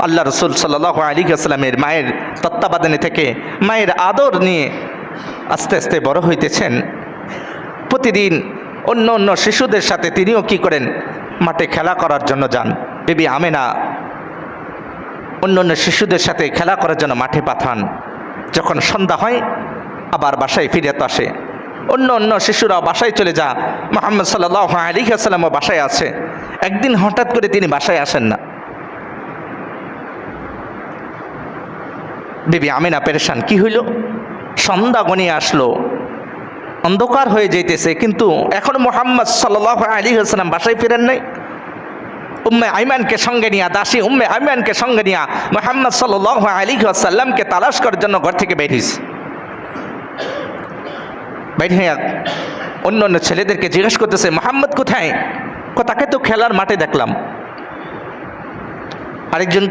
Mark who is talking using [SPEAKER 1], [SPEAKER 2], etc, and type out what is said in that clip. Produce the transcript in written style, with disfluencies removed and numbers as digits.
[SPEAKER 1] আল্লাহ রসুল সাল্লাল্লাহু আলাইহি ওয়াসাল্লামের মায়ের তত্ত্বাবধানে থেকে মায়ের আদর নিয়ে আস্তে আস্তে বড় হইতেছেন। প্রতিদিন অন্য অন্য শিশুদের সাথে তিনিও কি করেন, মাঠে খেলা করার জন্য যান। বিবি আমেনা অন্য অন্য শিশুদের সাথে খেলা করার জন্য মাঠে পাঠান। যখন সন্ধ্যা হয় আবার বাসায় ফিরে আসে। অন্য অন্য শিশুরা বাসায় চলে যা, মুহাম্মদ সাল্লাল্লাহু আলাইহি ওয়াসাল্লামও বাসায় আছে। একদিন হঠাৎ করে তিনি বাসায় আসেন না। বিবি আমেনা পেরেশান, কি হইল? সন্ধ্যা গনিয়ে আসলো, অন্ধকার হয়ে যাইতেছে, কিন্তু এখন মুহাম্মদ সাল্লাল্লাহু আলাইহি ওয়াসাল্লাম বাসায় ফিরেন নাই। উম্মে আইমানকে সঙ্গে নিয়া, দাসী উম্মে আইমানকে সঙ্গে নিয়া মুহাম্মদ সাল্লাল্লাহু আলাইহি ওয়াসাল্লামকে তালাশ করার জন্য ঘর থেকে বের হইছে। বের হইয়া অন্য অন্য ছেলেদেরকে জিজ্ঞেস করতেছে, মুহাম্মদ কোথায়? তাকে তো খেলার মাঠে দেখলাম। আরেকজনকে